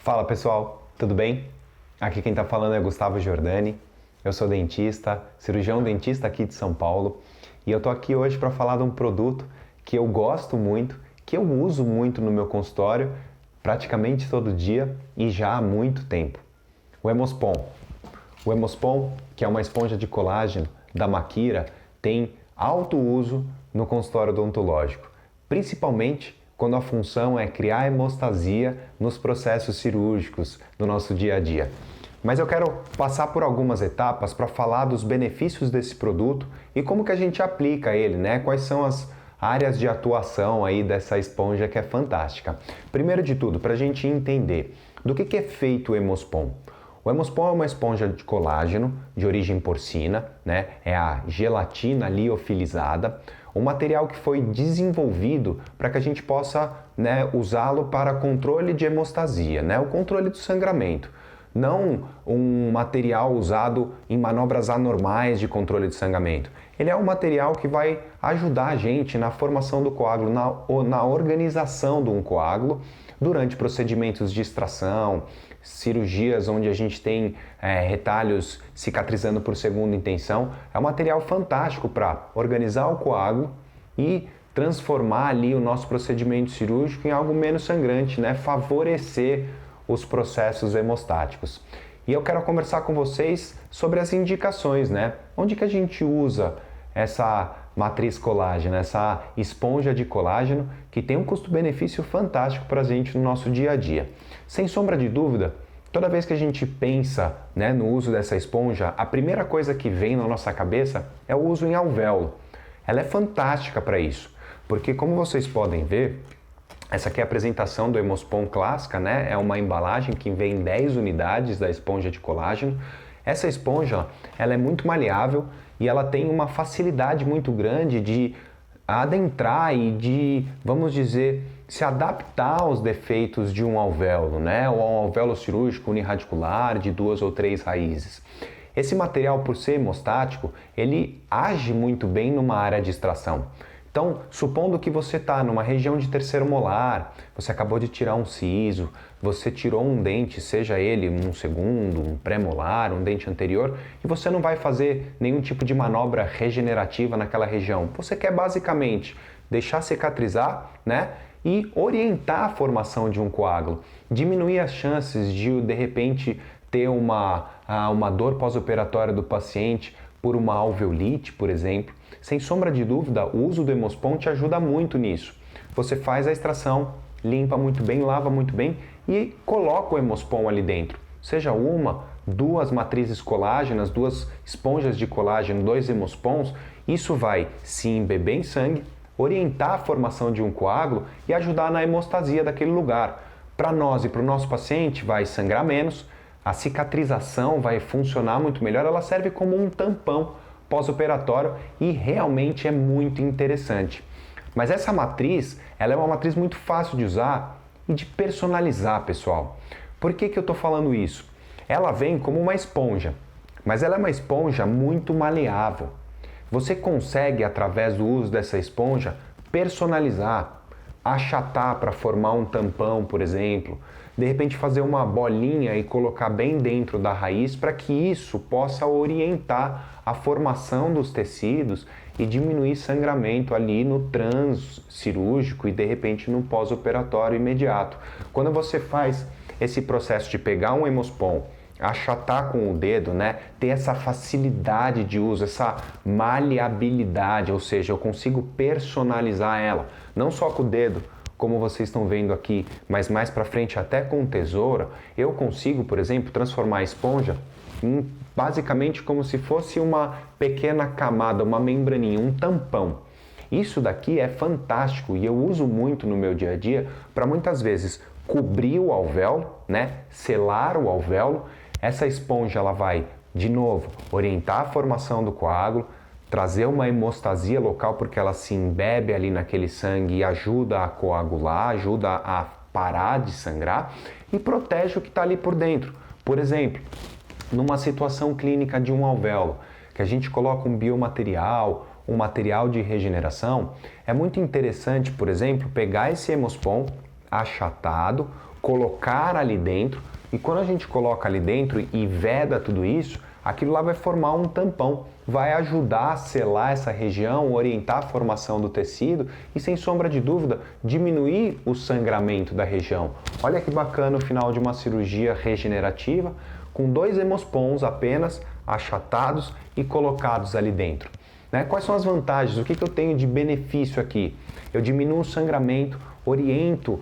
Fala pessoal, tudo bem? Aqui quem está falando é Gustavo Giordani, eu sou dentista, cirurgião dentista aqui de São Paulo e eu tô aqui hoje para falar de um produto que eu gosto muito, que eu uso muito no meu consultório praticamente todo dia e já há muito tempo. O Hemospon. O Hemospon, que é uma esponja de colágeno da Makira, tem alto uso no consultório odontológico, principalmente quando a função é criar hemostasia nos processos cirúrgicos do nosso dia a dia. Mas eu quero passar por algumas etapas para falar dos benefícios desse produto e como que a gente aplica ele, né? Quais são as áreas de atuação aí dessa esponja que é fantástica. Primeiro de tudo, para a gente entender do que é feito o Hemospon. O Hemospon é uma esponja de colágeno de origem porcina, né? É a gelatina liofilizada, um material que foi desenvolvido para que a gente possa, né, usá-lo para controle de hemostasia, né? O controle do sangramento. Não um material usado em manobras anormais de controle de sangramento. Ele é um material que vai ajudar a gente na formação do coágulo, na organização de um coágulo durante procedimentos de extração, cirurgias onde a gente tem retalhos cicatrizando por segunda intenção. É um material fantástico para organizar o coágulo e transformar ali o nosso procedimento cirúrgico em algo menos sangrante, né? Favorecer os processos hemostáticos. E eu quero conversar com vocês sobre as indicações, né? Onde que a gente usa essa matriz colágeno, essa esponja de colágeno que tem um custo-benefício fantástico para a gente no nosso dia a dia. Sem sombra de dúvida, toda vez que a gente pensa, né, no uso dessa esponja, a primeira coisa que vem na nossa cabeça é o uso em alvéolo. Ela é fantástica para isso, porque como vocês podem ver, essa aqui é a apresentação do Hemospon clássica, né? É uma embalagem que vem 10 unidades da esponja de colágeno. Essa esponja, ela é muito maleável e ela tem uma facilidade muito grande de adentrar e de, vamos dizer, se adaptar aos defeitos de um alvéolo, né? Ou um alvéolo cirúrgico uniradicular de 2 ou 3 raízes. Esse material, por ser hemostático, ele age muito bem numa área de extração. Então, supondo que você está numa região de terceiro molar, você acabou de tirar um siso, você tirou um dente, seja ele um segundo, um pré-molar, um dente anterior, e você não vai fazer nenhum tipo de manobra regenerativa naquela região. Você quer basicamente deixar cicatrizar, né? E orientar a formação de um coágulo, diminuir as chances de repente, ter uma dor pós-operatória do paciente por uma alveolite, por exemplo. Sem sombra de dúvida, o uso do Hemospon te ajuda muito nisso. Você faz a extração, limpa muito bem, lava muito bem e coloca o Hemospon ali dentro. Seja uma, duas matrizes colágenas, duas esponjas de colágeno, 2 Hemospons, isso vai se embeber em sangue, orientar a formação de um coágulo e ajudar na hemostasia daquele lugar. Para nós e para o nosso paciente vai sangrar menos, a cicatrização vai funcionar muito melhor, ela serve como um tampão pós-operatório e realmente é muito interessante. Mas essa matriz, ela é uma matriz muito fácil de usar e de personalizar, pessoal. Por que eu estou falando isso? Ela vem como uma esponja, mas ela é uma esponja muito maleável. Você consegue, através do uso dessa esponja, personalizar, achatar para formar um tampão, por exemplo, de repente fazer uma bolinha e colocar bem dentro da raiz para que isso possa orientar a formação dos tecidos e diminuir sangramento ali no transcirúrgico e de repente no pós-operatório imediato. Quando você faz esse processo de pegar um Hemospon, achatar com o dedo, né, ter essa facilidade de uso, essa maleabilidade, ou seja, eu consigo personalizar ela, não só com o dedo, como vocês estão vendo aqui, mas mais para frente até com tesoura, eu consigo, por exemplo, transformar a esponja em basicamente como se fosse uma pequena camada, uma membraninha, um tampão. Isso daqui é fantástico e eu uso muito no meu dia a dia para muitas vezes cobrir o alvéolo, né, selar o alvéolo. Essa esponja ela vai, de novo, orientar a formação do coágulo, trazer uma hemostasia local porque ela se embebe ali naquele sangue e ajuda a coagular, ajuda a parar de sangrar e protege o que está ali por dentro. Por exemplo, numa situação clínica de um alvéolo, que a gente coloca um biomaterial, um material de regeneração, é muito interessante, por exemplo, pegar esse Hemospon achatado, colocar ali dentro, e quando a gente coloca ali dentro e veda tudo isso, aquilo lá vai formar um tampão, vai ajudar a selar essa região, orientar a formação do tecido e, sem sombra de dúvida, diminuir o sangramento da região. Olha que bacana o final de uma cirurgia regenerativa, com 2 hemospons apenas achatados e colocados ali dentro. Né? Quais são as vantagens? O que eu tenho de benefício aqui? Eu diminuo o sangramento, oriento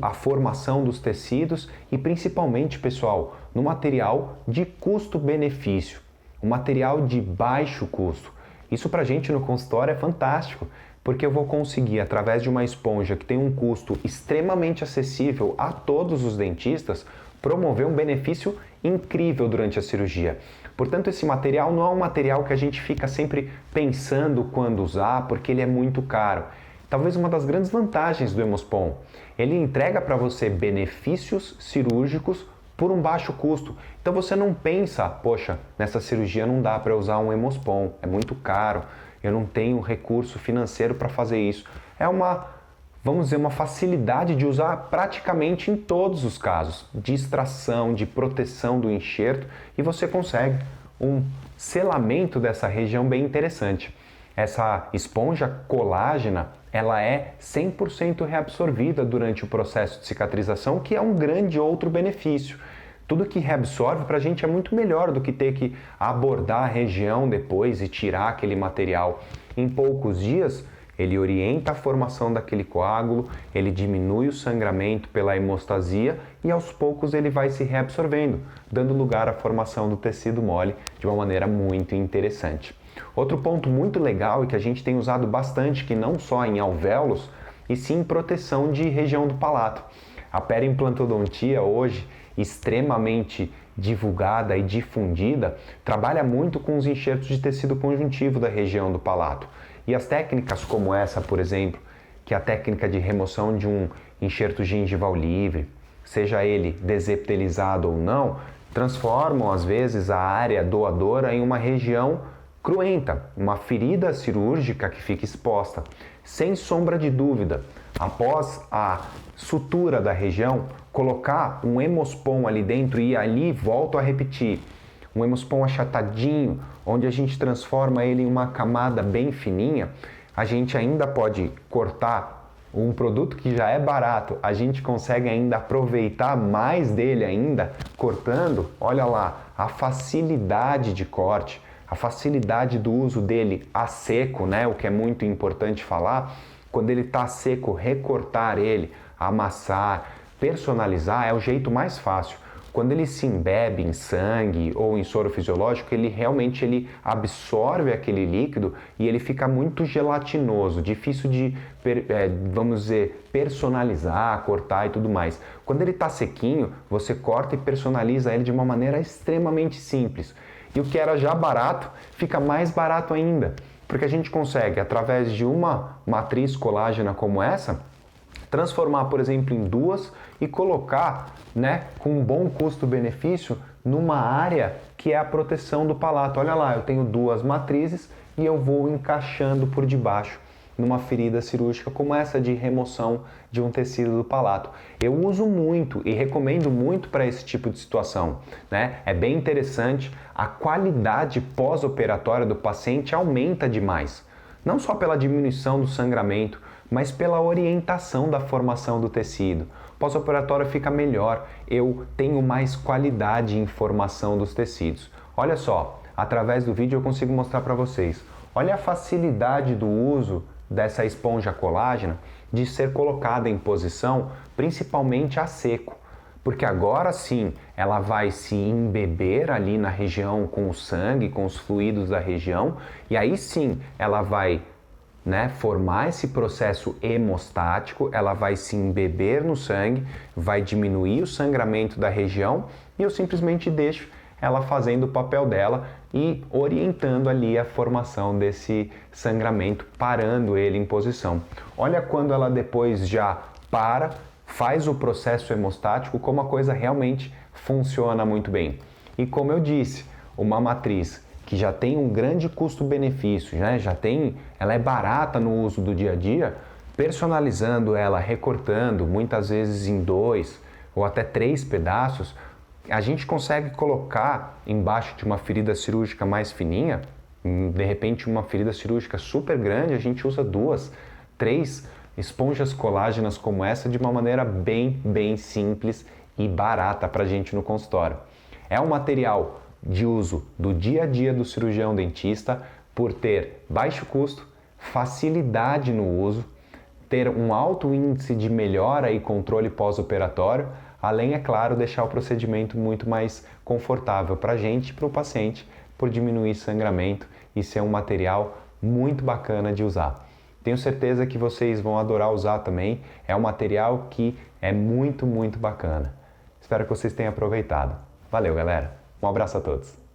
a formação dos tecidos e, principalmente, pessoal, no material de custo-benefício, um material de baixo custo. Isso para a gente no consultório é fantástico, porque eu vou conseguir, através de uma esponja que tem um custo extremamente acessível a todos os dentistas, promover um benefício incrível durante a cirurgia. Portanto, esse material não é um material que a gente fica sempre pensando quando usar, porque ele é muito caro. Talvez uma das grandes vantagens do Hemospon, ele entrega para você benefícios cirúrgicos por um baixo custo. Então você não pensa, poxa, nessa cirurgia não dá para usar um Hemospon, é muito caro, eu não tenho recurso financeiro para fazer isso. É vamos dizer, uma facilidade de usar praticamente em todos os casos, de extração, de proteção do enxerto, e você consegue um selamento dessa região bem interessante. Essa esponja colágena, ela é 100% reabsorvida durante o processo de cicatrização, que é um grande outro benefício. Tudo que reabsorve para a gente é muito melhor do que ter que abordar a região depois e tirar aquele material. Em poucos dias, ele orienta a formação daquele coágulo, ele diminui o sangramento pela hemostasia e aos poucos ele vai se reabsorvendo, dando lugar à formação do tecido mole de uma maneira muito interessante. Outro ponto muito legal e que a gente tem usado bastante, que não só em alvéolos, e sim em proteção de região do palato. A periimplantodontia hoje, extremamente divulgada e difundida, trabalha muito com os enxertos de tecido conjuntivo da região do palato. E as técnicas como essa, por exemplo, que é a técnica de remoção de um enxerto gengival livre, seja ele desepitelizado ou não, transformam às vezes a área doadora em uma região cruenta, uma ferida cirúrgica que fica exposta. Sem sombra de dúvida, após a sutura da região, colocar um Hemospon ali dentro e ali, volto a repetir, um Hemospon achatadinho, onde a gente transforma ele em uma camada bem fininha, a gente ainda pode cortar um produto que já é barato, a gente consegue ainda aproveitar mais dele ainda, cortando, olha lá, a facilidade de corte, a facilidade do uso dele a seco, né? O que é muito importante falar, quando ele está seco, recortar ele, amassar, personalizar é o jeito mais fácil. Quando ele se embebe em sangue ou em soro fisiológico, ele realmente absorve aquele líquido e ele fica muito gelatinoso, difícil de, vamos dizer, personalizar, cortar e tudo mais. Quando ele está sequinho, você corta e personaliza ele de uma maneira extremamente simples. E o que era já barato, fica mais barato ainda, porque a gente consegue, através de uma matriz colágena como essa, transformar, por exemplo, em 2 e colocar, né, com um bom custo-benefício numa área que é a proteção do palato. Olha lá, eu tenho 2 matrizes e eu vou encaixando por debaixo numa ferida cirúrgica como essa de remoção de um tecido do palato. Eu uso muito e recomendo muito para esse tipo de situação, né? É bem interessante, a qualidade pós-operatória do paciente aumenta demais, não só pela diminuição do sangramento, mas pela orientação da formação do tecido. Pós-operatório fica melhor, eu tenho mais qualidade em formação dos tecidos. Olha só, através do vídeo eu consigo mostrar para vocês. Olha a facilidade do uso dessa esponja colágena de ser colocada em posição, principalmente a seco. Porque agora sim, ela vai se embeber ali na região com o sangue, com os fluidos da região, e aí sim ela vai, né, formar esse processo hemostático, ela vai se embeber no sangue, vai diminuir o sangramento da região e eu simplesmente deixo ela fazendo o papel dela e orientando ali a formação desse sangramento, parando ele em posição. Olha quando ela depois já para, faz o processo hemostático, como a coisa realmente funciona muito bem. E como eu disse, uma matriz que já tem um grande custo-benefício, né? Ela é barata no uso do dia a dia, personalizando ela, recortando, muitas vezes em 2 ou até 3 pedaços, a gente consegue colocar embaixo de uma ferida cirúrgica mais fininha, de repente uma ferida cirúrgica super grande, a gente usa 2, 3 esponjas colágenas como essa de uma maneira bem simples e barata para a gente no consultório. É um material de uso do dia a dia do cirurgião dentista por ter baixo custo, facilidade no uso, ter um alto índice de melhora e controle pós-operatório, além, é claro, deixar o procedimento muito mais confortável para a gente e para o paciente, por diminuir sangramento e ser um material muito bacana de usar. Tenho certeza que vocês vão adorar usar também, é um material que é muito bacana. Espero que vocês tenham aproveitado. Valeu, galera! Um abraço a todos!